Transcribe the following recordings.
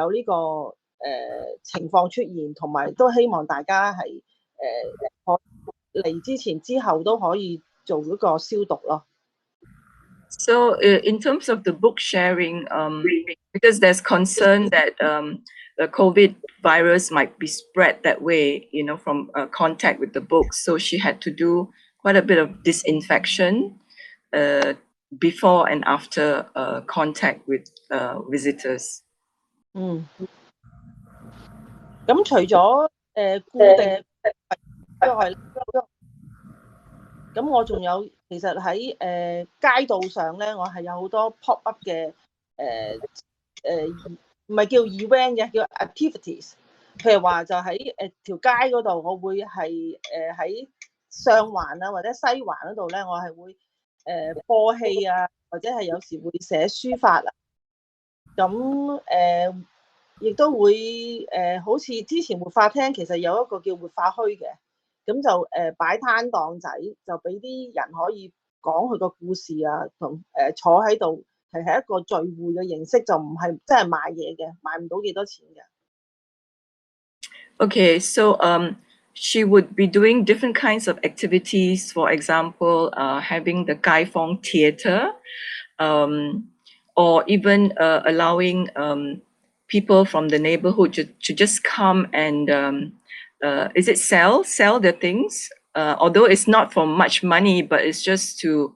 有呢個情況出現，同埋都希望大家係嚟之前之後都可以做嗰個消毒咯。So in terms of the book sharing, because there's concern that the COVID virus might be spread that way, you know, from contact with the books. So she had to do quite a bit of disinfection before and after contact with visitors. 咁除咗固定之外，咁我仲有其實喺街道上咧，我係有好多 pop up 嘅唔係叫 event 嘅，叫 activities。譬如話就喺條街嗰度，我會係喺上環啊或者西環嗰度咧，我係會播戲啊，或者係有時會寫書法啊。咁亦都會好似之前活化廳其實有一個叫活化墟嘅，咁就擺攤檔仔，就俾啲人可以講佢個故事啊，同坐喺度係一個聚會嘅形式，就唔係真係賣嘢嘅，賣唔到幾多錢嘅。Okay, so she would be doing different kinds of activities. For example, having the Kai Fong Theatre, or even allowing people from the neighborhood to just come and is it sell their things? Although it's not for much money, but it's just to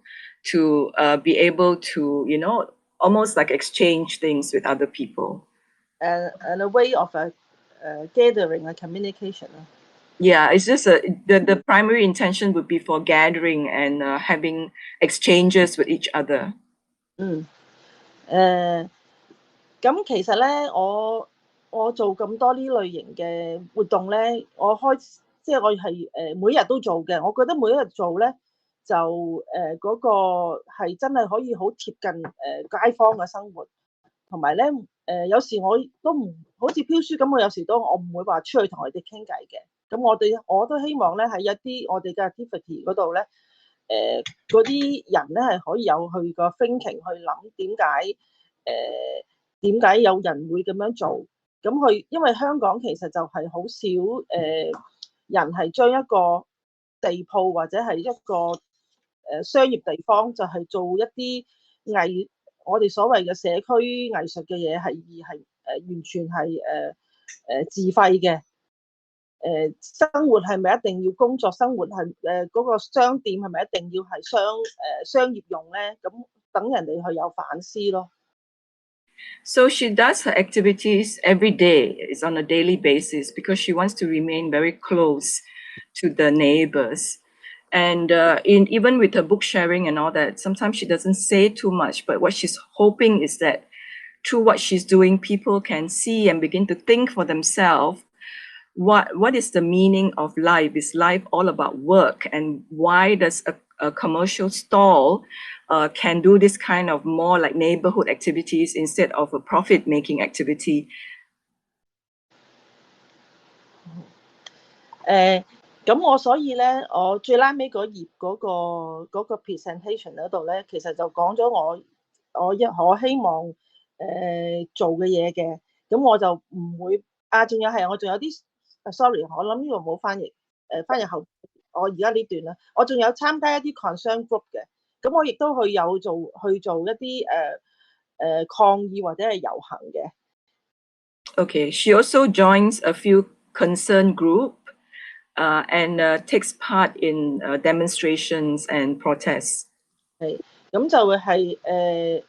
be able to, you know, almost like exchange things with other people. And a way of gathering and communication. Yeah, it's just the primary intention would be for gathering and having exchanges with each other. 咁其實咧，我做咁多呢類型嘅活動咧，我係每日都做嘅。我覺得每一日做咧，就嗰個係真係可以好貼近街坊嘅生活，同埋咧有時我都唔好似飄書咁，我唔會話出去同佢哋傾偈嘅。咁我都希望咧喺一啲我哋嘅 activity 嗰度咧，嗰啲人咧係可以有佢個 thinking 去諗點解有人會咁樣做。咁因為香港其實就係好少人係將一個地鋪或者係一個商業地方就係做一啲我哋所謂嘅社區藝術嘅嘢，完全係自費嘅。生活係咪一定要工作？生活係嗰個商店係咪一定要係商業用咧？咁等人哋去有反思咯。So she does her activities every day. It's on a daily basis because she wants to remain very close to the neighbors. And even with her book sharing and all that, sometimes she doesn't say too much, but what she's hoping is that through what she's doing, people can see and begin to think for themselves what is the meaning of life? Is life all about work? And why does a commercial stall can do this kind of more like neighborhood activities instead of a profit-making activity? 咁我所以咧，我最拉尾嗰頁嗰個 presentation 嗰度咧，其實就講咗我希望做嘅嘢嘅。咁我就唔會仲有我仲有啲sorry， 我諗呢個冇翻譯翻譯後，我而家呢段啦，我仲有參加一啲 concern group 嘅。咁我亦都去做一啲抗議或者係遊行嘅。Okay, she also joins a few concern group and takes part in demonstrations and protests. 係，咁就會係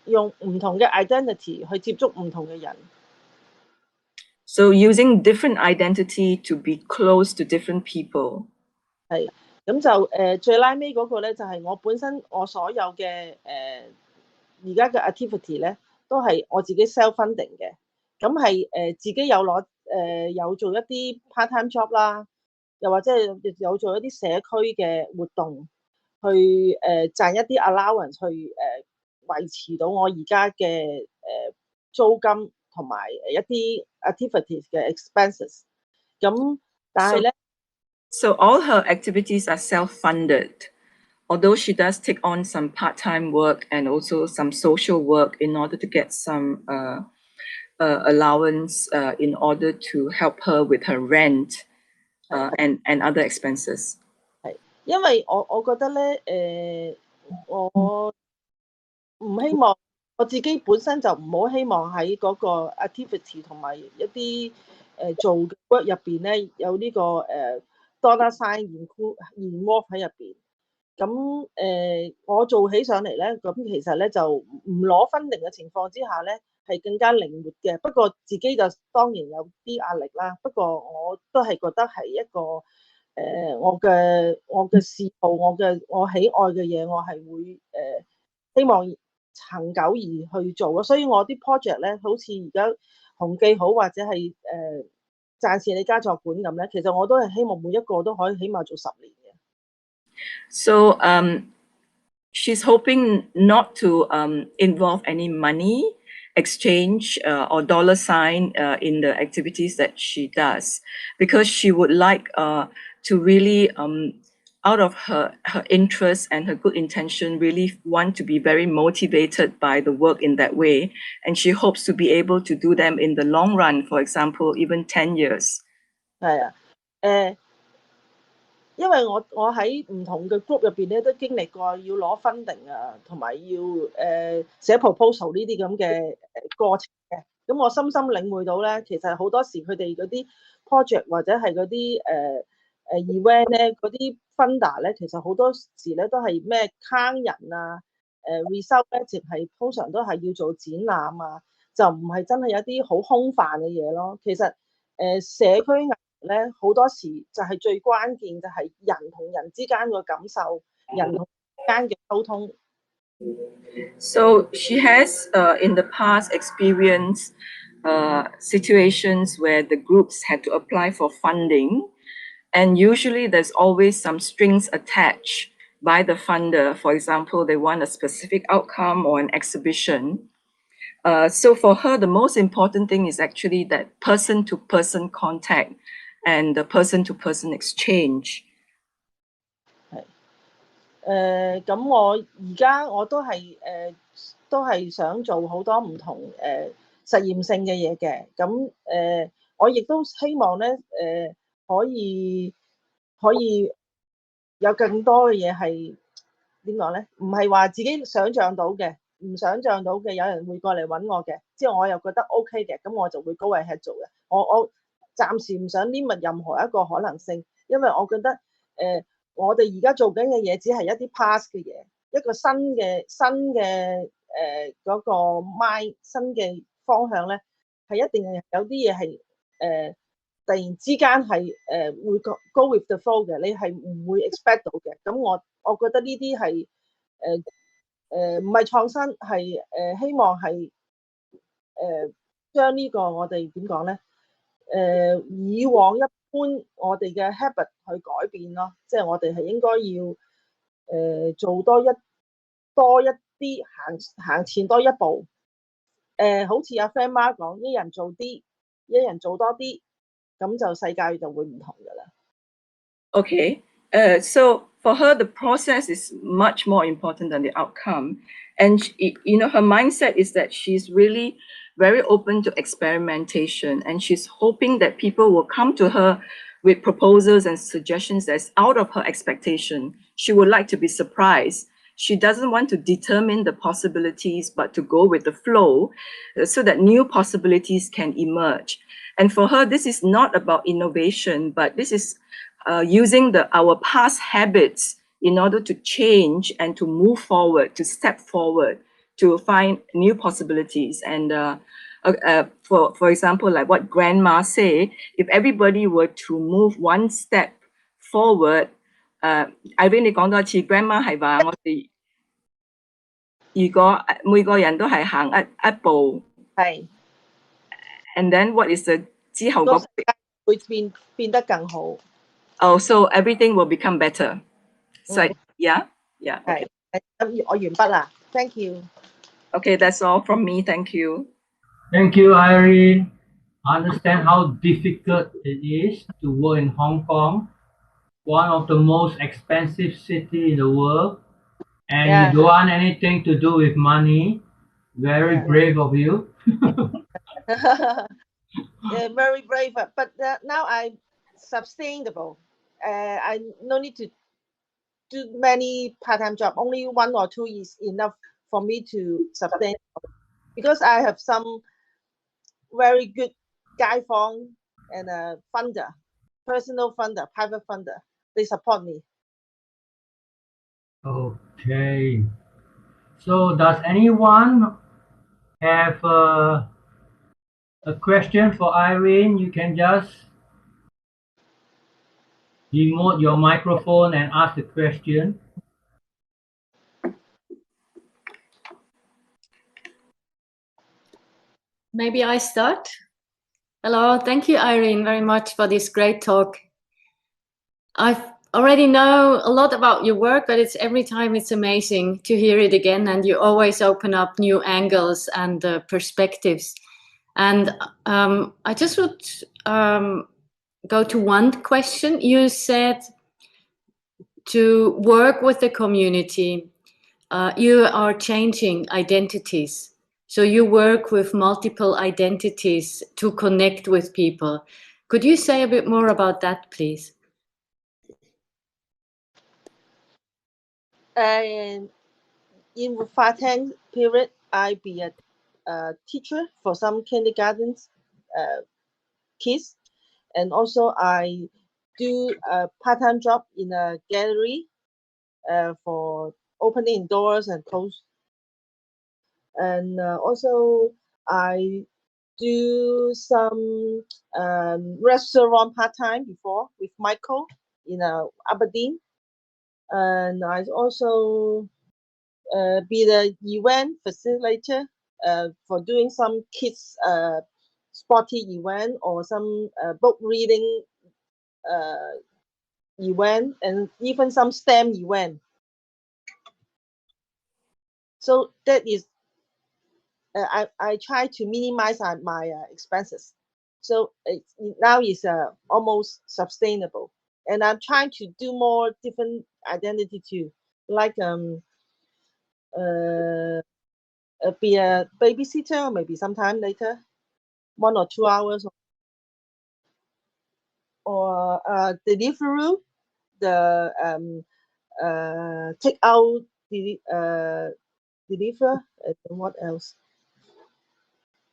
用唔同嘅 identity 去接觸唔同嘅人。So using different identity to be close to different people. 係，咁就最拉尾嗰個咧，就係我本身我所有嘅而家嘅 activity 咧，都係我自己 self-funding 嘅。咁係自己有做一啲 part-time job 啦，又或者有做一啲社區嘅活動，去賺一啲 allowance 去維持到我而家嘅租金同埋一啲 activities 嘅 expenses。咁但係咧。So all her activities are self-funded, although she does take on some part-time work and also some social work in order to get some allowance in order to help her with her rent and other expenses. 係，因為我覺得咧，我唔希望我自己本身就唔好希望喺嗰個 activity 同埋一啲做嘅 work 入邊咧有呢個dollar sign involve 喺入邊。咁我做起上嚟咧，咁其實咧就唔攞分零嘅情況之下咧，係更加靈活嘅。不過自己就當然有啲壓力啦。不過我都係覺得係一個我嘅嗜好，我喜愛嘅嘢，我係會希望長久而去做咯。所以我啲 project 咧，好似而家紅記好或者係暫時你家作館咁咧，其實我都係希望每一個都可以起碼做10年嘅。So she's hoping not to involve any money exchange or dollar sign in the activities that she does, because she would like to really out of her interest and her good intention, really want to be very motivated by the work in that way. And she hopes to be able to do them in the long run, for example, even 10 years. 係啊，因為我喺唔同嘅 group 入邊咧，都經歷過要攞 funding 啊，同埋要寫 proposal 呢啲咁嘅過程嘅。咁我深深領會到咧，其實好多時佢哋嗰啲 project 或者係嗰啲event 咧，嗰啲 funder 咧，其實好多時咧都係咩坑人啊，result 咧，淨係通常都係要做展覽啊，就唔係真係有啲好空泛嘅嘢咯。其實社區咧好多時就係最關鍵，就係人同人之間個感受，人同間嘅溝通。So she has in the past experienced situations where the groups had to apply for funding, and usually there's always some strings attached by the funder. For example, they want a specific outcome or an exhibition. So for her, the most important thing is actually that person-to-person contact and the person-to-person exchange. 咁我而家我都係想做好多唔同實驗性嘅嘢嘅。咁我亦都希望咧可以有更多嘅嘢係點講咧？唔係話自己想像到嘅，唔想像到嘅，有人會過嚟揾我嘅，之後我又覺得 OK 嘅，咁我就會 go ahead 做嘅。我暫時唔想 limit 任何一個可能性，因為我覺得我哋而家做緊嘅嘢只係一啲 past 嘅嘢，一個新嘅嗰個 mind 新嘅方向咧，係一定係有啲嘢係突然之間係會 go with the flow 嘅，你係唔會 expect 到嘅。咁我覺得呢啲係唔係創新，係希望係將呢個我哋點講咧？以往一般我哋嘅 habit 去改變咯，即係我哋係應該要做多一啲行前多一步。好似阿 friend 媽講，一人做啲，一人做多啲，咁就世界就會唔同㗎啦。Okay, so for her, the process is much more important than the outcome. And, her mindset is that she's really very open to experimentation, and she's hoping that people will come to her with proposals and suggestions that's out of her expectation. She would like to be surprised. She doesn't want to determine the possibilities, but to go with the flow so that new possibilities can emerge. And for her, this is not about innovation, but this is using our past habits in order to change and to move forward, to step forward, to find new possibilities. And for example, like what Grandma say, if everybody were to move one step forward, Irene 你講多次 ，Grandma 係話我哋如果每個人都係行一步，係 ，and then what is the 之後嗰會變得更好。Oh, so everything will become better. So yeah. Okay. 我完畢啦 ，thank you. Okay, that's all from me. Thank you. Thank you, Irene. I understand how difficult it is to work in Hong Kong, one of the most expensive city in the world, and you don't want anything to do with money. Very brave of you. Yeah, very brave. But now I'm sustainable. I no need to do many part-time job. Only 1 or 2 is enough for me to sustain. Because I have some very good guy fund and a funder, personal funder, private funder. They support me. Okay. So does anyone have a question for Irene? You can just remote your microphone and ask the question. Maybe I start. Hello, thank you, Irene, very much for this great talk. I already know a lot about your work, but every time it's amazing to hear it again, and you always open up new angles and perspectives. And I just would go to one question. You said to work with the community, you are changing identities. So you work with multiple identities to connect with people. Could you say a bit more about that, please? And in the part-time period, I be a teacher for some kindergartens kids, and also I do a part-time job in a gallery for opening doors and close. And also I do some restaurant part-time before with Michael in Aberdeen. And I also be the event facilitator for doing some kids sporty event or some book reading event, and even some STEM event. So that is I try to minimize my expenses. So now it's almost sustainable, and I'm trying to do more different identity too, like be a babysitter, or maybe sometime later, 1 or 2 hours, or delivery, the take out deliver, and what else?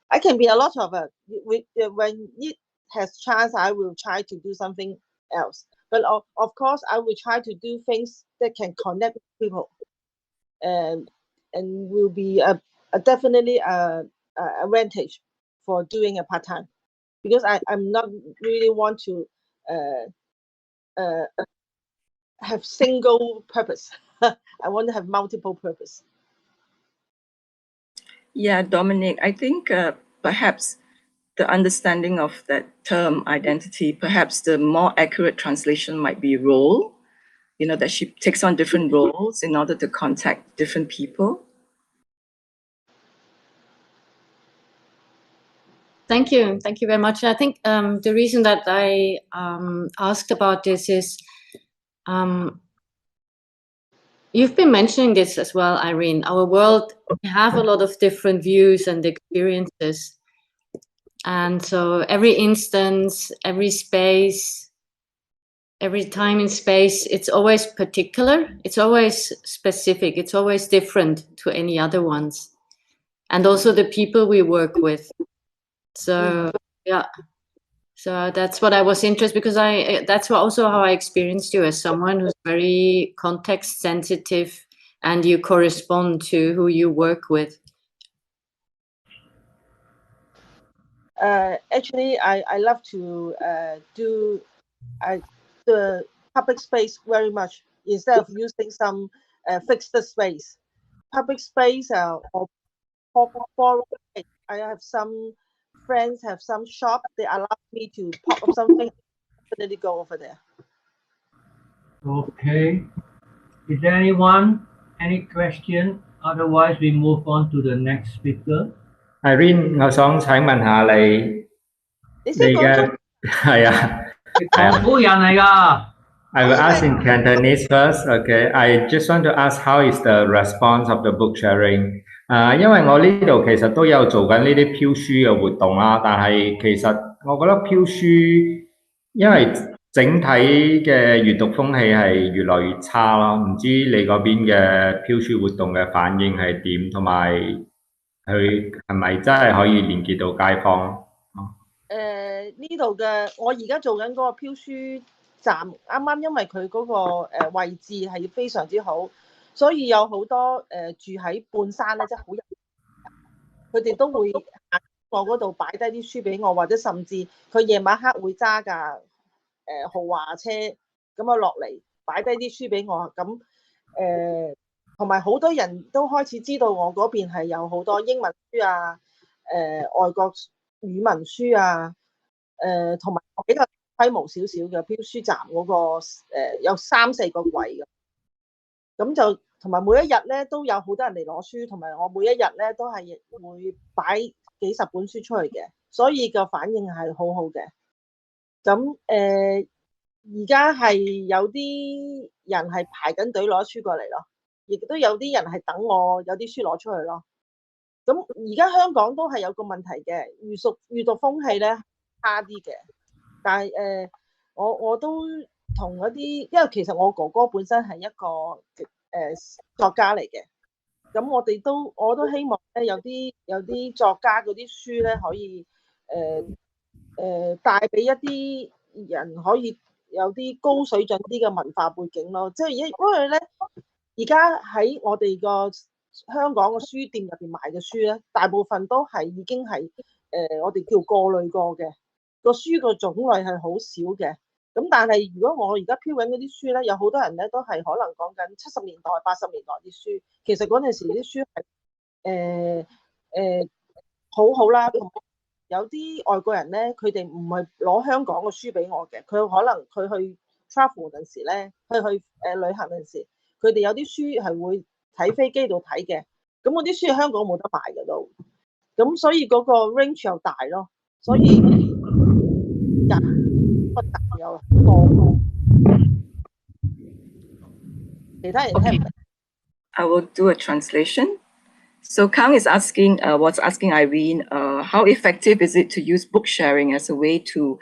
I can be a lot of when it has chance, I will try to do something else. But of course, I will try to do things that can connect with people, and will be definitely a advantage for doing a part time, because I'm not really want to have single purpose. I want to have multiple purpose. Yeah, Dominic, I think perhaps the understanding of that term identity, perhaps the more accurate translation might be role, that she takes on different roles in order to contact different people. Thank you. Thank you very much. I think the reason that I asked about this is you've been mentioning this as well, Irene. Our world, we have a lot of different views and experiences. And so every instance, every space, every time in space, it's always particular. It's always specific. It's always different to any other ones. And also the people we work with. So, yeah. So that's what I was interested, because that's also how I experienced you, as someone who's very context sensitive, and you correspond to who you work with. Actually, I love to do the public space very much, instead of using some fixed space. Public space or for I have some friends have some shop. They allow me to pop up something, definitely go over there. Okay. Is there any question? Otherwise, we move on to the next speaker. Irene, Ngồi xuống想問下你嘅係啊，廣府人嚟㗎。I will ask in Cantonese first. Okay, I just want to ask how is the response of the book sharing 因為我呢度其實都有做緊呢啲飄書嘅活動啦，但係其實我覺得飄書因為整體嘅閱讀風氣係越來越差咯，唔知你嗰邊嘅飄書活動嘅反應係點，同埋佢係咪真係可以連結到街坊？呢度嘅我而家做緊嗰個飄書站，啱啱因為佢嗰個位置係非常之好，所以有好多住喺半山咧，即係好有，佢哋都會行我嗰度擺低啲書俾我，或者甚至佢夜晚黑會揸架豪華車咁啊落嚟擺低啲書俾我，咁同埋好多人都開始知道我嗰邊係有好多英文書啊，外國語文書啊，同埋比較規模少少嘅飄書站嗰個有3-4個櫃嘅，咁就同埋每一日咧都有好多人嚟攞書，同埋我每一日咧都係會擺幾十本書出去嘅，所以個反應係好好嘅。咁而家係有啲人係排緊隊攞書過嚟咯，亦都有啲人係等我有啲書攞出去咯。咁而家香港都係有個問題嘅，閱讀風氣咧差啲嘅，但係我都同嗰啲，因為其實我哥哥本身係一個作家嚟嘅，咁我都希望咧有啲作家嗰啲書咧可以帶俾一啲人可以有啲高水準啲嘅文化背景咯，即係因為咧而家喺我哋個香港嘅書店入邊買嘅書咧，大部分都係已經係我哋叫過濾過嘅，個書個種類係好少嘅。咁但係如果我而家飄緊嗰啲書咧，有好多人咧都係可能講緊70年代、80年代啲書，其實嗰陣時啲書係好好啦。有啲外國人咧，佢哋唔係攞香港嘅書俾我嘅，佢可能佢去 travel 嗰陣時咧，去旅行嗰陣時，佢哋有啲書係會喺飛機度睇嘅，咁嗰啲書喺香港冇得賣嘅都，咁所以嗰個 range 又大咯，所以人不特有多，其他人聽唔明。I will do a translation. So Kang is asking, was asking Irene, how effective is it to use book sharing as a way to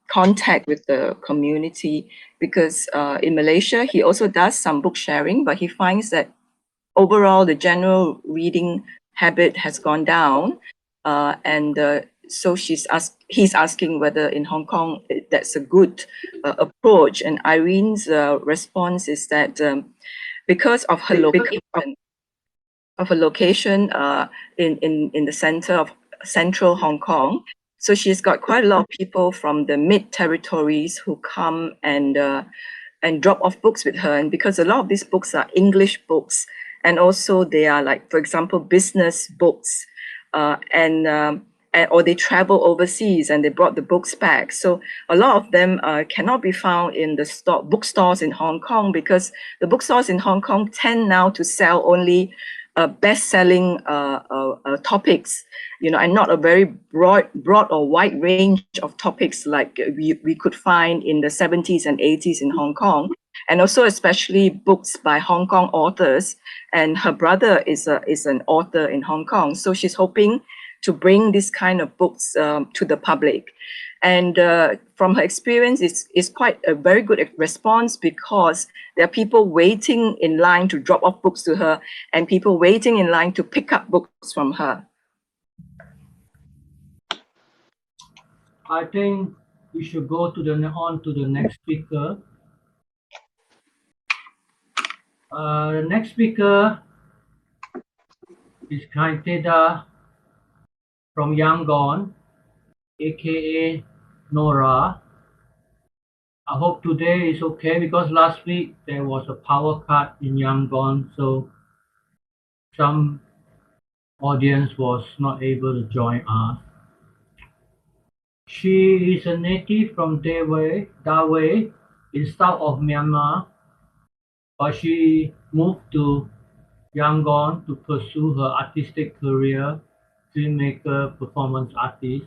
contact with the community? Because in Malaysia, he also does some book sharing, but he finds that overall the general reading habit has gone down. So he's asking whether in Hong Kong that's a good approach. And Irene's response is that because of her location in the center of central Hong Kong, so she's got quite a lot of people from the mid territories who come and drop off books with her. And because a lot of these books are English books, and also they are, like, for example, business books, or they travel overseas and they brought the books back. So a lot of them cannot be found in the bookstores in Hong Kong, because the bookstores in Hong Kong tend now to sell only best-selling topics, and not a very broad or wide range of topics like we could find in the 70s and 80s in Hong Kong, and also especially books by Hong Kong authors. And her brother is an author in Hong Kong, so she's hoping to bring this kind of books to the public. And from her experience, it's quite a very good response, because there are people waiting in line to drop off books to her, and people waiting in line to pick up books from her. I think we should go on to the next speaker. The next speaker is Kaiteda from Yangon, aka Nora. I hope today is okay, because last week there was a power cut in Yangon, so some audience was not able to join us. She is a native from Dawei in south of Myanmar, but she moved to Yangon to pursue her artistic career, filmmaker, performance artist.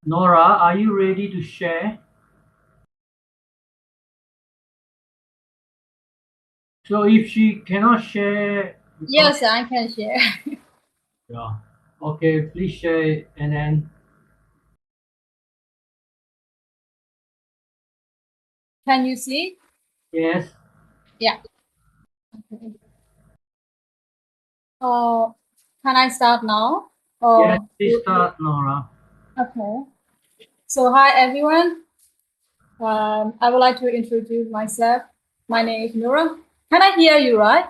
Nora, are you ready to share? So if she cannot share Yes, I can share. Yeah. Okay, please share and then Can you see? yes. Yeah. Okay. Can I start now? Yes, please start, Nora. Okay. So hi everyone. I would like to introduce myself. My name is Nora. Can I hear you, right?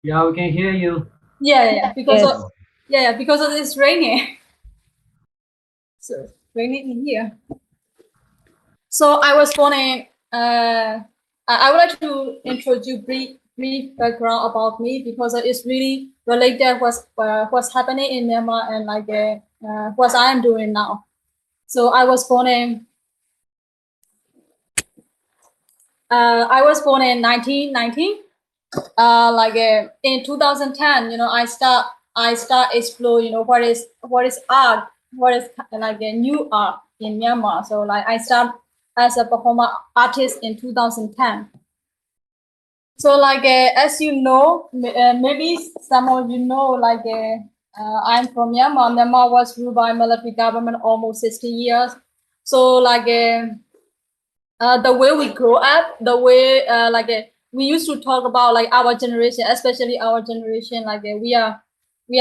Yeah, we can hear you. Yeah. Because Yes. of because of this raining. So it's raining in here. So I was born in. I would like to introduce brief background about me because it's really related what's happening in Myanmar and what I am doing now. So I was born in 1990. In 2010, I start explore, what is art, what is like a new art in Myanmar. So like I start as a performer artist in 2010. So as you know, maybe some of you know, I'm from Myanmar. Myanmar was ruled by military government almost 60 years. So the way we grow up, the way we used to talk about like our generation, especially our generation, we are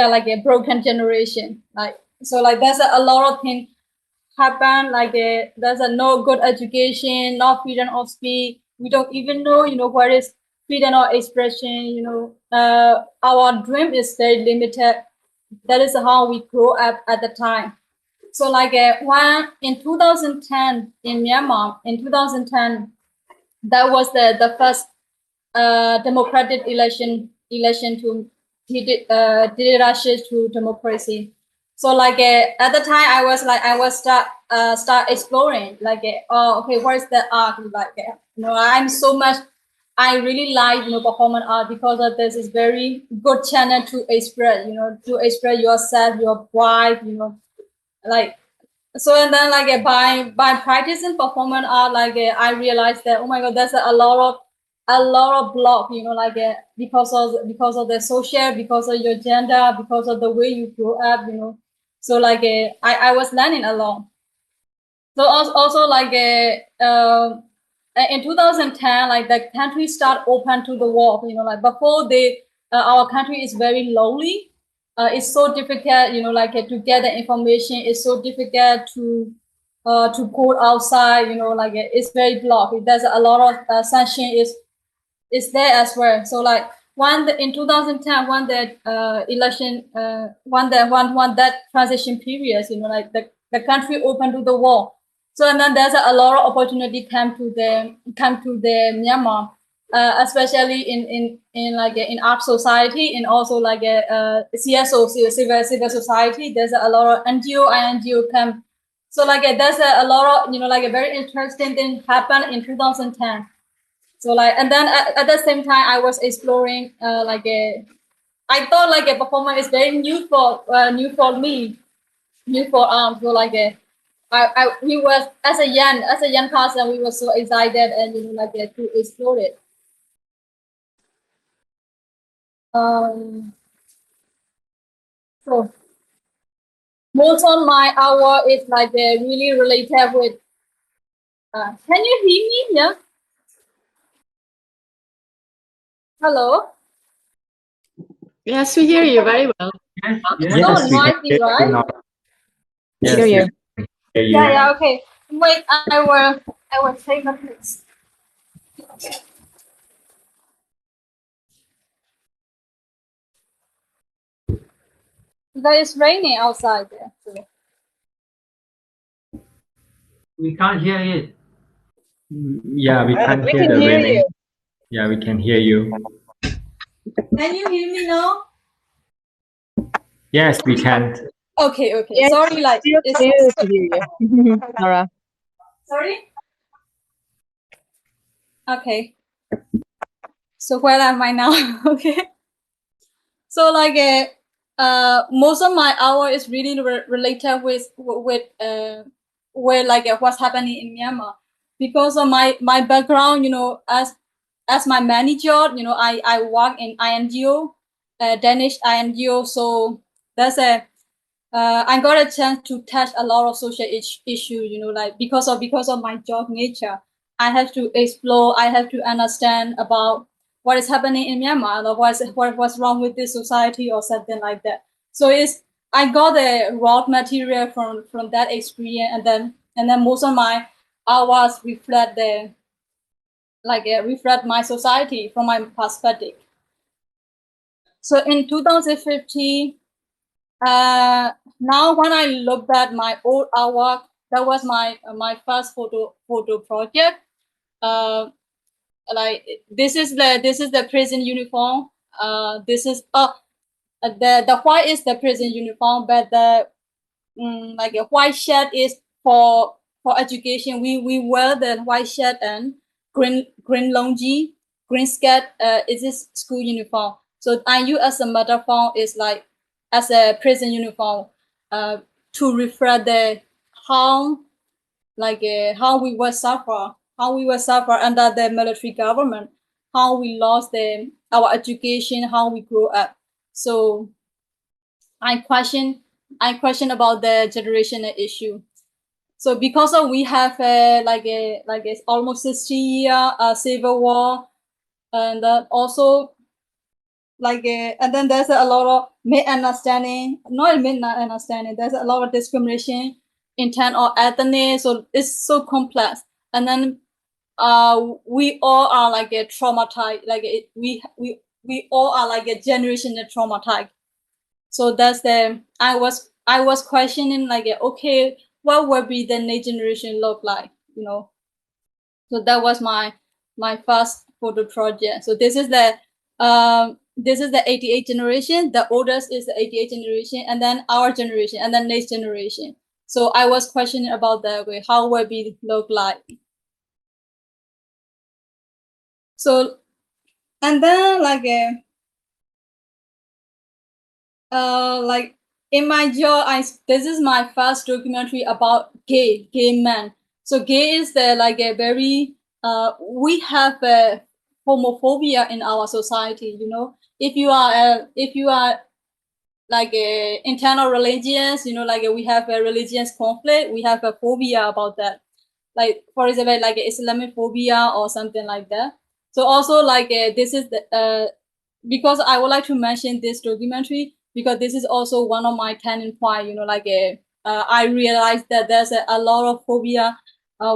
like a broken generation. There's a lot of things happen. There's a no good education, no freedom of speech. We don't even know, what is freedom of expression. Our dream is very limited. That is how we grow up at the time. So when in 2010 in Myanmar, in 2010, that was the first democratic election to did to democracy. So at the time I was start exploring okay, what is the art I'm so much. I really like performance art because of this is very good channel to express to express yourself, your pride, like. So and then by practicing performance art, I realized that, oh my god, there's a lot of block, because of the social, because of your gender, because of the way you grew up, so I was learning a lot. So also in 2010, like the country start open to the world, before our country is very lonely. It's so difficult, to get the information. It's so difficult to go outside, it's very blocked. There's a lot of sanction is there as well. So in 2010, when the election, when that transition period, the country opened to the world. So and then there's a lot of opportunity come to the Myanmar, especially in art society, and also CSO, civil society. There's a lot of NGO come. So there's a lot of a very interesting thing happened in 2010. So and then at the same time I was exploring I thought a performance is very new for me, new for so we was as a young person, we were so excited and to explore it. So most of my hour is really related with can you hear me? Yeah. Hello. Yes, we hear you very well. Yes, Yes, So we can noisy, hear you right? now. Yes, Hear we you. can hear you. Yeah, okay. Wait, I will take a place. It's raining outside there. So. we can't hear it. Yeah, we can't We hear can the hear raining. you. Yeah, we can hear you. Can you hear me now? Yes, we can. Okay. Yes, Sorry, still it's clear to hear you. Nora. sorry. Okay. So where am I now? Okay. So most of my hour is really related with what's happening in Myanmar, because of my background, as my manager, I work in INGO, Danish NGO. So that's a I got a chance to touch a lot of social issues, like because of my job nature. I have to explore, I have to understand about what is happening in Myanmar, or what's wrong with this society or something like that. So I got the raw material from that experience, and then most of my hours reflect reflect my society from my perspective. So in 2015, now when I looked at my old artwork, that was my first photo project. Like this is the prison uniform. This is the white is the prison uniform, but the like a white shirt is for education. We wear the white shirt and green longi, green skirt is this school uniform. So I use as a metaphor is like as a prison uniform to reflect the how how we were suffer under the military government, how we lost our education, how we grew up. So I question about the generational issue. So because of we have almost 60-year civil war, and also and then there's a lot of misunderstanding, not misunderstanding. There's a lot of discrimination, intent or ethnic. So it's so complex. And then we all are traumatized. We all are generational traumatized. So that's I was questioning okay, what will be the next generation look like, So that was my first photo project. So this is the 88 generation. The oldest is the 88 generation, and then our generation, and then next generation. So I was questioning about that way, how will be look like. So, and then in my job, this is my first documentary about gay men. So gay is the a very we have a homophobia in our society. If you are a internal religions, we have a religious conflict. We have a phobia about that. Like for example, Islamophobia or something like that. So also this is the because I would like to mention this documentary because this is also one of my turning point. I realized that there's a lot of phobia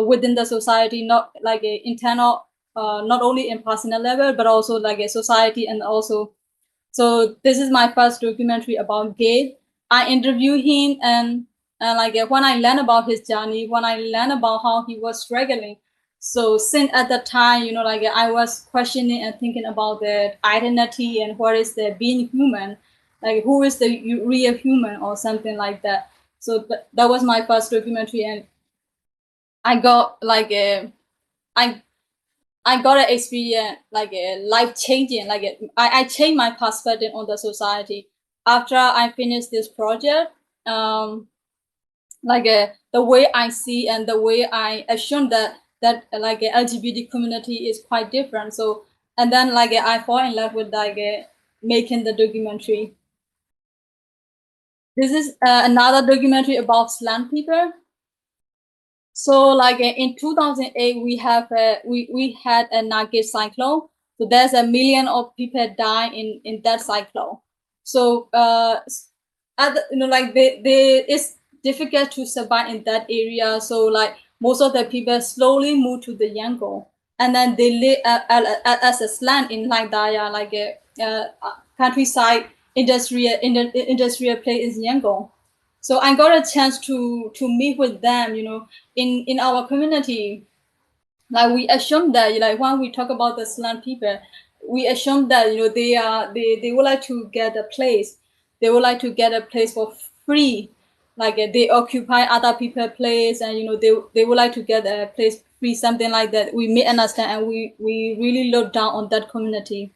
within the society, not internal, not only in personal level, but also a society, and also. So this is my first documentary about Gabe. I interview him, and when I learn about his journey, when I learn about how he was struggling. So since at that time, I was questioning and thinking about the identity and what is the being human, who is the real human or something like that. So that was my first documentary, and I got I got an experience a life changing. I changed my perspective on the society after I finished this project. The way I see and the way I assume that LGBT community is quite different. So and then I fall in love with making the documentary. This is another documentary about slant people. So in 2008, we have we had a Nargis cyclone. So there's a million of people die in that cyclone. So it's difficult to survive in that area. So most of the people slowly move to the Yangon, and then they live as a slant in Daya, a countryside industrial place in Yangon. So I got a chance to meet with them, in our community. We assume that when we talk about the slant people, we assume that they would like to get a place. They would like to get a place for free. They occupy other people's place, and they would like to get a place free, something like that. We may understand, and we really look down on that community.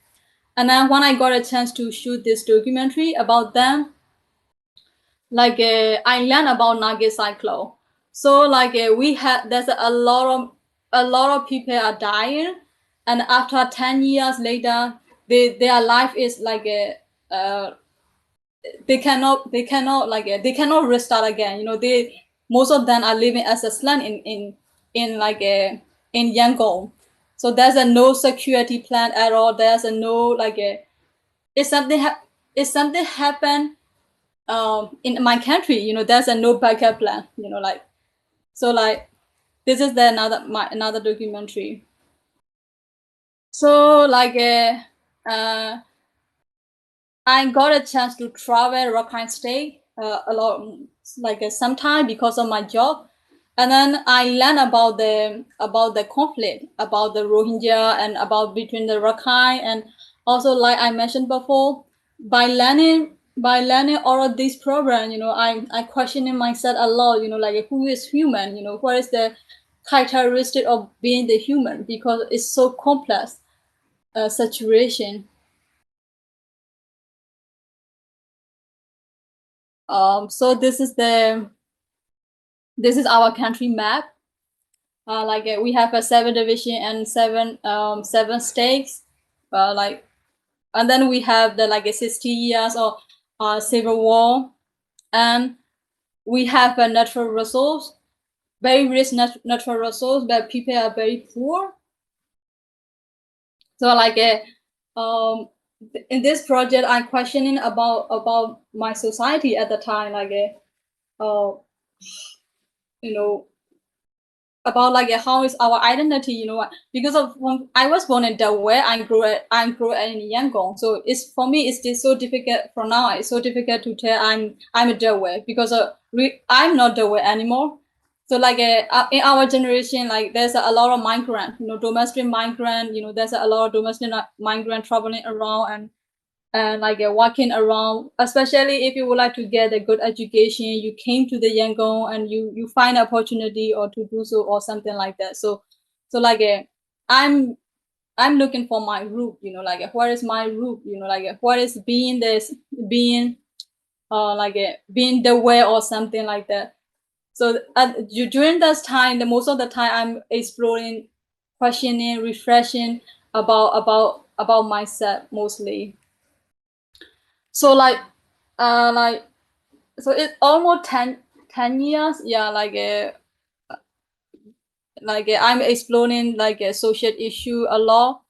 And then when I got a chance to shoot this documentary about them, I learned about Nargis cyclone. So we had there's a lot of people are dying, and after 10 years later, their life is they cannot restart again. Most of them are living as a slum in Yangon. So there's no security plan at all. There's no if something happen in my country, there's no backup plan. This is another documentary. So I got a chance to travel Rakhine State a lot, sometime because of my job, and then I learned about the conflict, about the Rohingya, and about between the Rakhine, and also like I mentioned before, by learning all of these programs, I questioning myself a lot, who is human, what is the characteristic of being the human, because it's so complex situation. So this is our country map. We have a 7 division and 7 states. And then we have the 60 years of civil war, and we have a natural resource, very rich natural resource, but people are very poor. So in this project, I'm questioning about my society at the time, about how is our identity, because of when I was born in Delaware, I grew up in Yangon. So for me it's just so difficult for now. It's so difficult to tell I'm a Delaware, because I'm not Delaware anymore. So in our generation, there's a lot of migrant, domestic migrant, there's a lot of domestic migrant traveling around and walking around, especially if you would like to get a good education, you came to the Yangon and you find an opportunity or to do so or something like that. So I'm looking for my root, what is my root, what is being being the way or something like that. So during this time, most of the time I'm exploring, questioning, refreshing about myself mostly. So so it's almost 10 years. Yeah, I'm exploring a social issue a lot,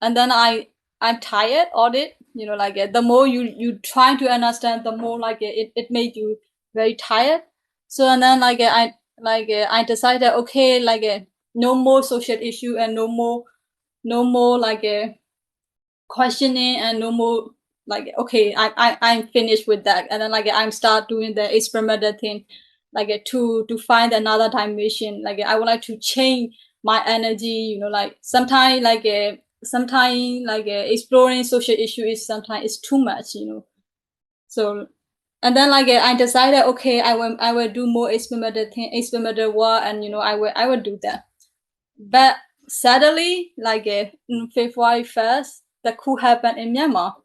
and then I'm tired of it. The more you try to understand, the more it made you very tired. So and then I decided, okay, no more social issue and no more questioning and no more okay, I'm finished with that. And then I'm start doing the experimental thing, to find another dimension. I would like to change my energy, sometimes exploring social issue is sometimes it's too much, so and then I decided, okay, I will do more experimental work, and I will do that. But sadly, in February 1st, the coup happened in Myanmar.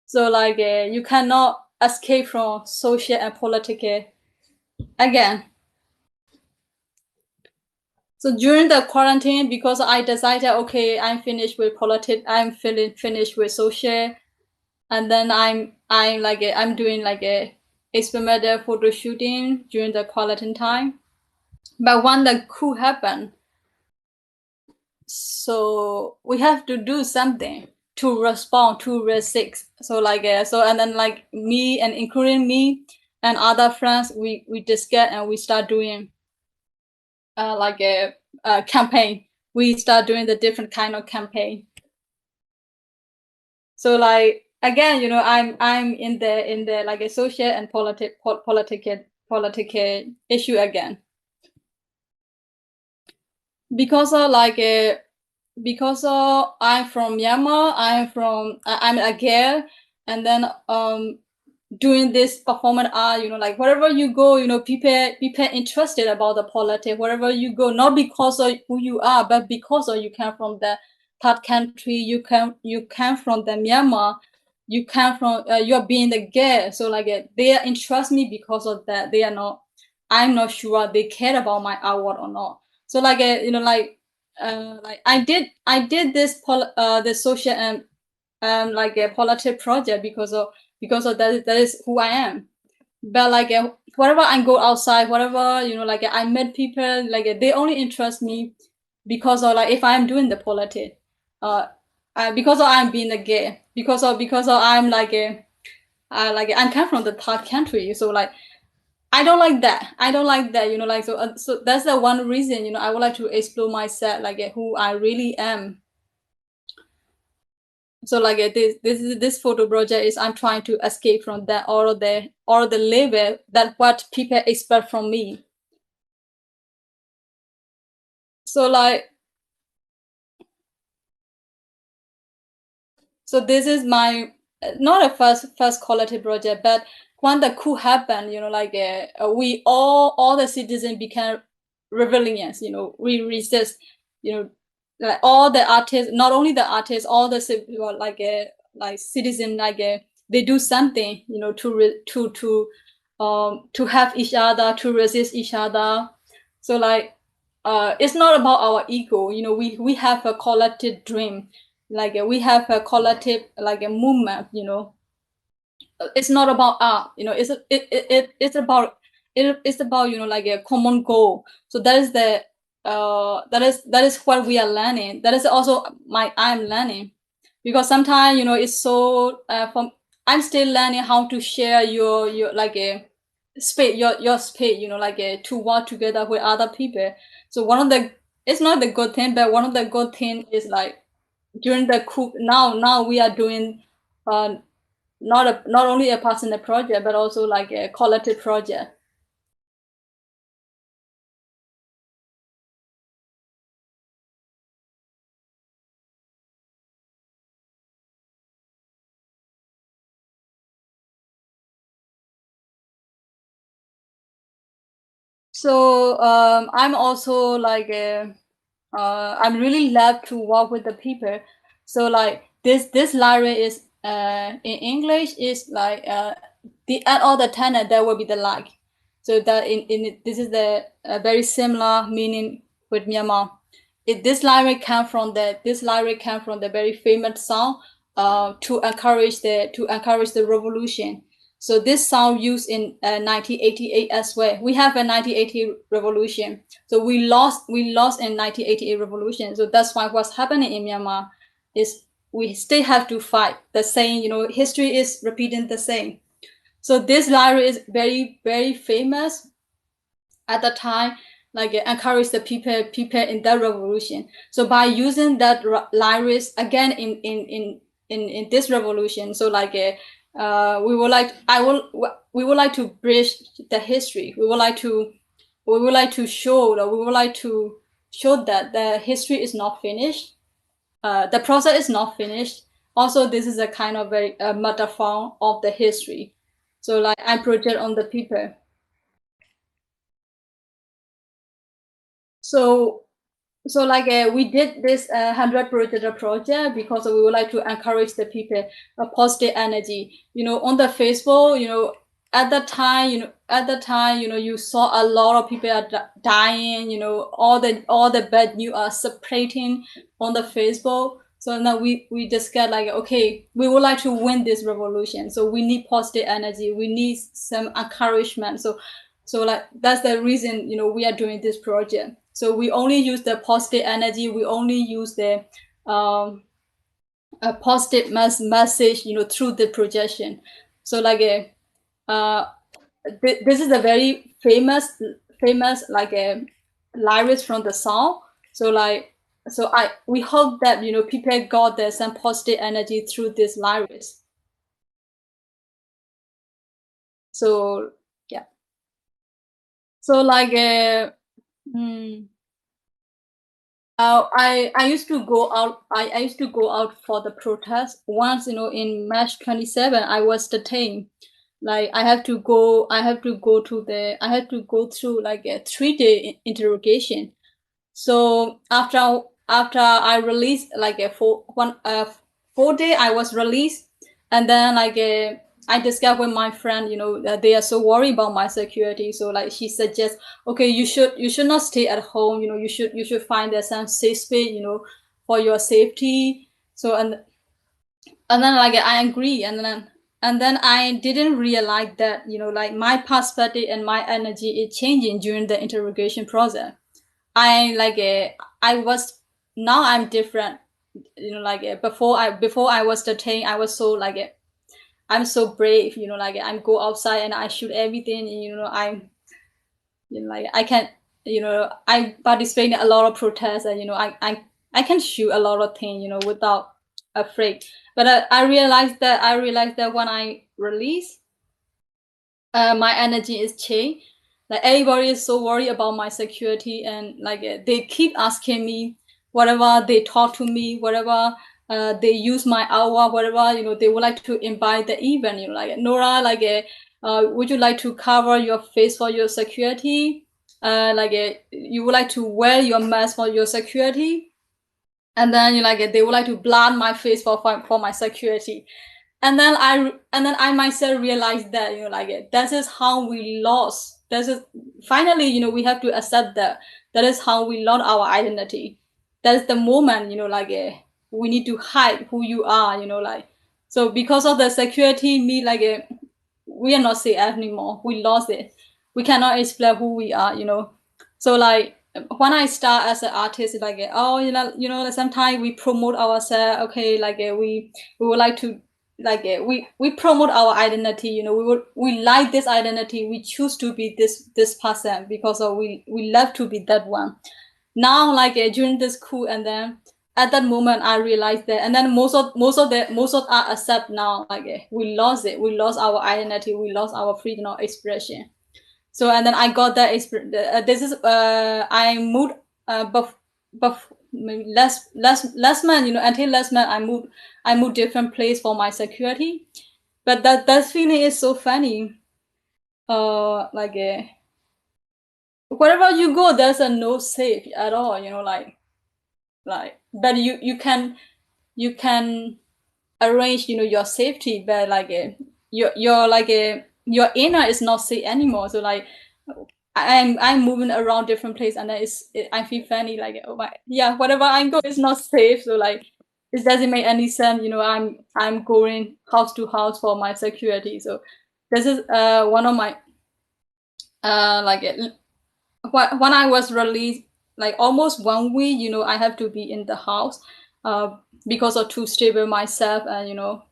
So you cannot escape from social and political again. So during the quarantine, because I decided, okay, I'm finished with politics, I'm finished with social, and then I'm doing a experimental photo shooting during the quarantine time. But when the coup happened, so we have to do something to respond, to resist. So and then me, and including me and other friends, we discuss and we start doing a campaign. We start doing the different kind of campaign. So again, I'm in the a social and political issue again, because because I'm from Myanmar, I'm a girl, and then doing this performance art, wherever you go, people interested about the politics, wherever you go, not because of who you are, but because of you come from that country, you come from the Myanmar, you come from you're being the girl. So they interest me because of that. I'm not sure they care about my artwork or not. So I did this the social like a political project because of that is who I am. But like wherever I go outside, whatever, you know, like I met people, like they only interest me because of like if I'm doing the politics, because of I'm being a gay, because of I'm like I'm come from the third country, so like I don't like that. I don't like that, you know, like so that's the one reason, you know, I would like to explore myself, like who I really am. So like this photo project is I'm trying to escape from that or the label that what people expect from me. So like so this is my not a first quality project, but when the coup happened, you know, like we all the citizens became rebellious, you know, we resist, you know, like all the artists, not only the artists, all the like citizen, like they do something, you know, to have each other, to resist each other. So like it's not about our ego, you know, we have a collective dream, like we have a collective like a movement, you know. It's not about art, you know, it's about you know, like a common goal. So that is the that is what we are learning. That is also I'm learning, because sometimes, you know, it's so I'm still learning how to share your like a space, your space, you know, like to work together with other people. So one of the, it's not the good thing, but one of the good thing is like during the coup, now we are doing not only a personal project, but also like a collective project. So I'm also like I'm really love to work with the people. So like this library is in English is like the and all the tenant that will be the like. So that in this is the very similar meaning with Myanmar. This library came from the very famous song to encourage the revolution. So this song used in 1988 as well. We have a 1980 revolution. So we lost in 1988 revolution. So that's why what's happening in Myanmar is we still have to fight the same, you know, history is repeating the same. So this library is very, very famous at the time, like encourage the people in that revolution. So by using that libraries again in this revolution, so like we would like to bridge the history. We would like to show that the history is not finished. The process is not finished. Also, this is a kind of a metaphor of the history. So like I project on the people. So like we did this 100 project because we would like to encourage the people a positive energy, you know, on the Facebook, you know, at the time, you know, you saw a lot of people are dying, you know, all the bad news are spreading on the Facebook. So now we just get like, okay, we would like to win this revolution, so we need positive energy, we need some encouragement. So like that's the reason, you know, we are doing this project. So we only use the positive energy. We only use the a positive message, you know, through the projection. So like this is a very famous like a lyrics from the song. So like we hope that, you know, people got there some positive energy through this lyrics. So yeah. So like I used to go out. I used to go out for the protest. Once, you know, in March 27, I was detained. Like I have to go. I have to go through like a 3-day interrogation. So after I released like a 4 day, I was released, and then like I discussed with my friend, you know, that they are so worried about my security. So like she suggests, okay, you should not stay at home. You know, you should find there some safe space, you know, for your safety. So And then like I agree, and then I didn't realize that, you know, like my perspective and my energy is changing during the interrogation process. I was, now I'm different, you know, like before I was detained, I was so like I'm so brave, you know, like I go outside and I shoot everything, you know, you know, like I can, you know, I participate in a lot of protests, and you know, I can shoot a lot of things, you know, without afraid. But I realized that when I release, my energy is changed. Like everybody is so worried about my security, and like they keep asking me whatever, they talk to me, whatever, they use my hour, whatever, you know, they would like to invite the event, you know, like Nora, like would you like to cover your face for your security? You would like to wear your mask for your security? And then you like they would like to blot my face for my security. And then I myself realized that, you know, like that is how we lost. That is finally, you know, we have to accept that is how we lost our identity. That is the moment, you know, like we need to hide who you are, you know, like. So because of the security, me like we are not safe anymore. We lost it. We cannot explain who we are, you know. So like when I start as an artist, like oh, you know, sometimes we promote ourselves. Okay, like we would like to, like we promote our identity, you know, we like this identity, we choose to be this person because of we love to be that one. Now like during this coup, and then at that moment I realized that, and then most of our accept now, like we lost it, we lost our identity, we lost our freedom of expression. So and then I got that experience. This is I moved maybe last month, you know, until last month I moved different place for my security. But that feeling is so funny. Like wherever you go, there's a no safe at all, you know, like but you can arrange, you know, your safety, but like your like your inner is not safe anymore. So like I'm moving around different places, and then I feel funny, like oh my, yeah, whatever I go is not safe. So like it doesn't make any sense, you know, I'm going house to house for my security. So this is one of my like when I was released, like almost 1 week, you know, I have to be in the house because of to stable myself, and you know.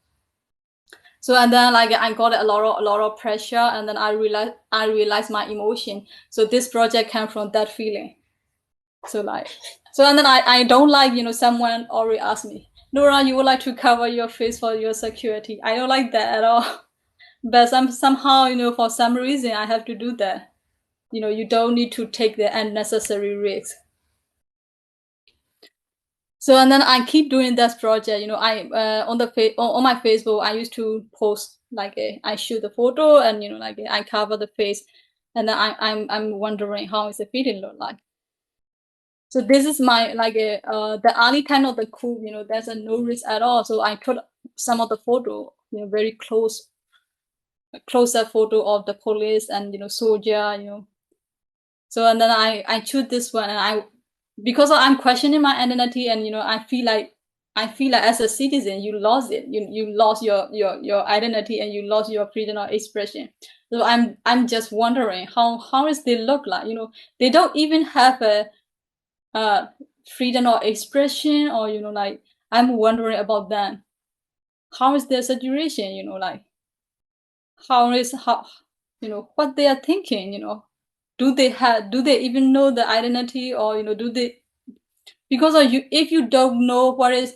So and then like I got a lot of pressure, and then I realized my emotion. So this project came from that feeling. So like and then I don't like, you know, someone already asked me, Nora, you would like to cover your face for your security? I don't like that at all. But somehow, you know, for some reason I have to do that. You know, you don't need to take the unnecessary risks. So and then I keep doing this project. You know, I on my Facebook I used to post like I shoot the photo, and you know, like I cover the face, and then I'm wondering how is the feeling look like. So this is my like the early time of the coup. You know, there's a no risk at all. So I put some of the photo, you know, very closer photo of the police and, you know, soldier. You know, so and then I choose this one, and because I'm questioning my identity, and you know, I feel like as a citizen you lost it, you lost your identity, and you lost your freedom of expression. So I'm just wondering how is they look like, you know, they don't even have a freedom of expression, or you know, like I'm wondering about them. How is their situation, you know, like how you know, what they are thinking, you know, do they even know the identity, or you know, do they, because of you, if you don't know what is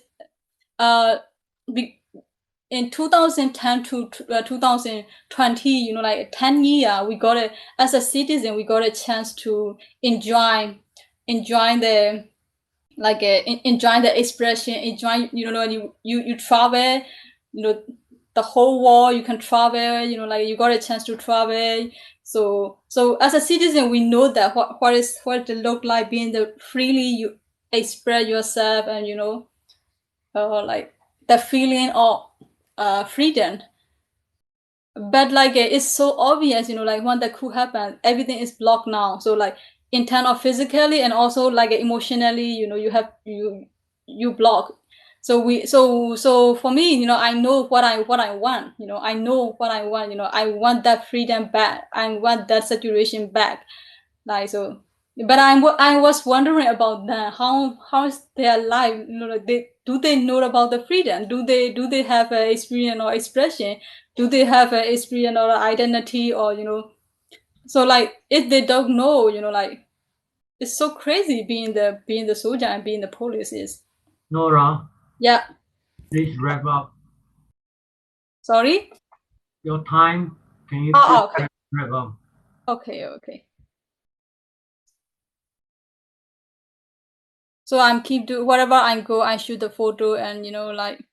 in 2010 to 2020, you know, like 10 years, we got as a citizen we got a chance to enjoy the like enjoy the expression, enjoy, you know, you travel, you know, the whole world, you can travel, you know, like you got a chance to travel. So as a citizen we know that what it look like being the freely you express yourself, and you know, like the feeling of freedom. But like it's so obvious, you know, like when the coup happened, everything is blocked now. So like internal physically, and also like emotionally, you know, you block. So for me, you know, I know what I want. You know, I know what I want. You know, I want that freedom back. I want that situation back. Like so, but I was wondering about that. How is their life? You know, like do they know about the freedom? Do they have a experience or expression? Do they have a experience or identity, or you know? So like if they don't know, you know, like it's so crazy being the soldier and being the police is. Nora, Yeah. please wrap up. Sorry. Your time. Can you Oh, please okay. wrap up? Okay. So I'm keep do wherever I go, I shoot the photo, and you know, like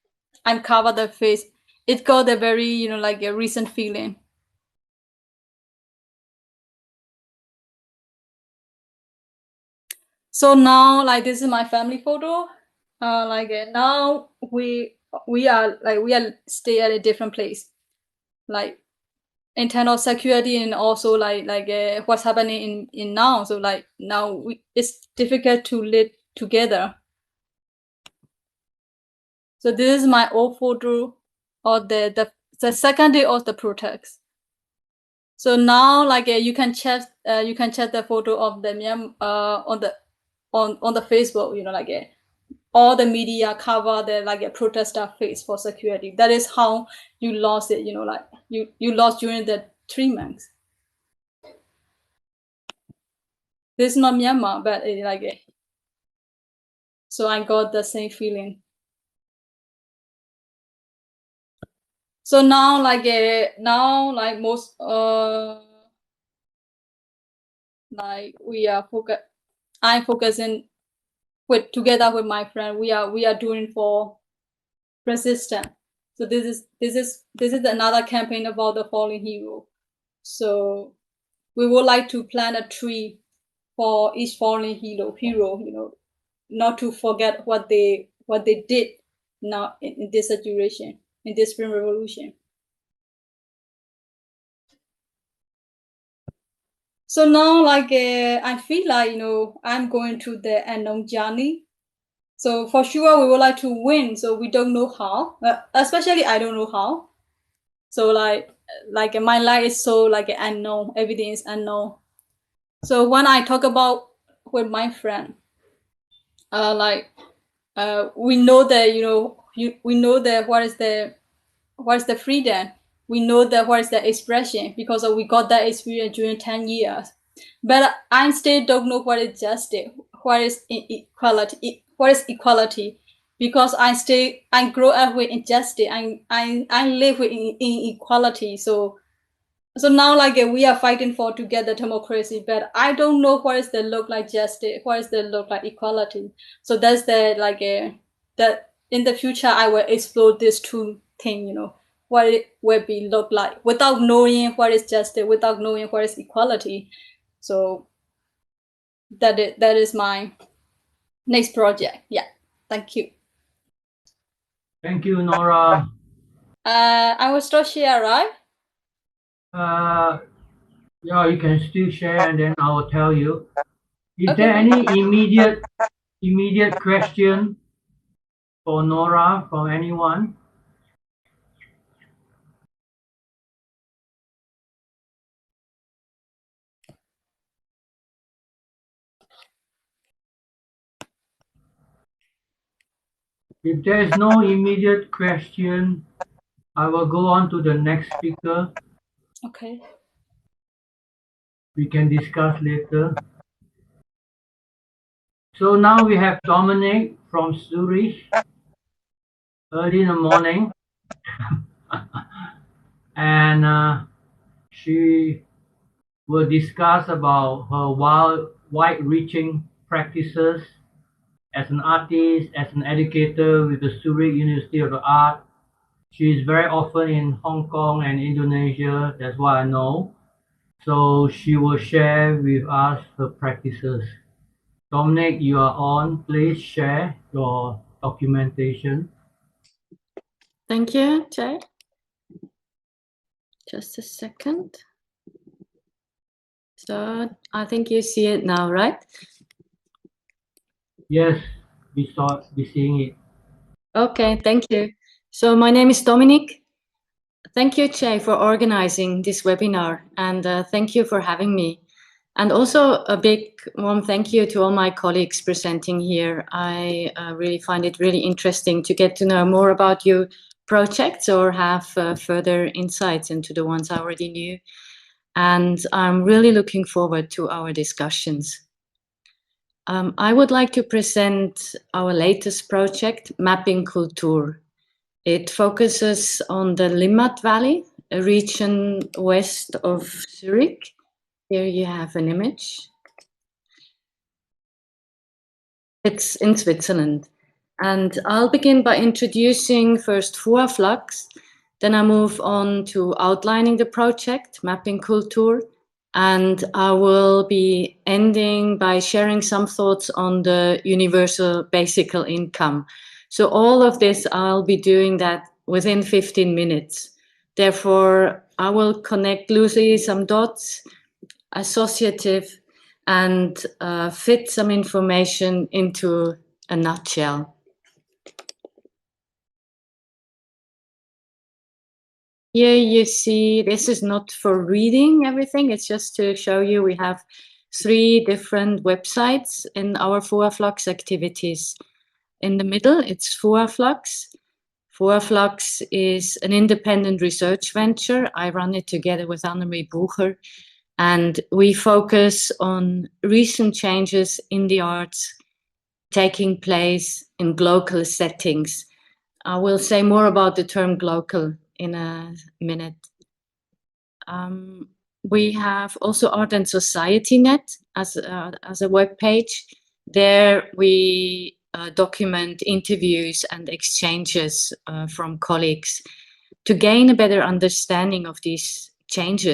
I'm cover the face. It got a very, you know, like a recent feeling. So now, like this is my family photo. Now we are stay at a different place, like internal security, and also what's happening in now. So like now it's difficult to live together. So this is my old photo of the second day of the protest. So now you can check the photo of the Myanmar on the Facebook, you know, all the media cover the a protester face for security. That is how you lost it, you know, like you lost during the 3 months. This is not Myanmar, but so I got the same feeling. So now most we are I'm focusing together with my friend. We are doing for resistance. So this is another campaign about the fallen hero. So we would like to plant a tree for each fallen hero, you know, not to forget what they did now in this situation, in this Spring Revolution. So now I feel like, you know, I'm going to the unknown journey. So for sure we would like to win. So we don't know how, especially I don't know how. So like my life is so unknown. Everything is unknown. So when I talk about with my friend, we know that, you know, we know that what is the freedom. We know that what is the expression, because we got that experience during 10 years. But I still don't know what is justice, what is equality, because I grow up with injustice. I live with inequality. So now we are fighting for together democracy, but I don't know what is the look like justice, what is the look like equality. So that's that in the future I will explore these two things, you know, what it will be look like without knowing what is justice, without knowing what is equality. So that is my next project. Yeah. Thank you. Thank you, Nora. I will start share, right? Yeah, you can still share, and then I will tell you. Is Okay. there any immediate question for Nora from anyone? If there is no immediate question, I will go on to the next speaker. Okay. We can discuss later. So now we have Dominic from Zurich, early in the morning, and she will discuss about her wide-reaching practices as an artist, as an educator with the Zurich University of the Art. She is very often in Hong Kong and Indonesia, that's what I know. So she will share with us her practices. Dominic, you are on. Please share your documentation. Thank you, Jay. Just a second. So I think you see it now, right? Yes, we seeing it. Okay, thank you. So my name is Dominic. Thank you, Che, for organizing this webinar, and thank you for having me. And also a big warm thank you to all my colleagues presenting here. I really find it really interesting to get to know more about your projects or have further insights into the ones I already knew. And I'm really looking forward to our discussions. I would like to present our latest project, Mapping Kultur. It focuses on the Limmat Valley, a region west of Zurich. Here you have an image. It's in Switzerland. And I'll begin by introducing first Flux, then I move on to outlining the project, Mapping Kultur, and I will be ending by sharing some thoughts on the universal basic income. So all of this, I'll be doing that within 15 minutes. Therefore, I will connect loosely some dots, associative, and fit some information into a nutshell. Here you see, this is not for reading everything, it's just to show you we have 3 different websites in our Flux activities. In the middle, it's Flux. Flux is an independent research venture. I run it together with Annemarie Bucher, and we focus on recent changes in the arts taking place in global settings. I will say more about the term global in a minute. We have also Art and Society Net as a web page. There we document interviews and exchanges from colleagues to gain a better understanding of these changes.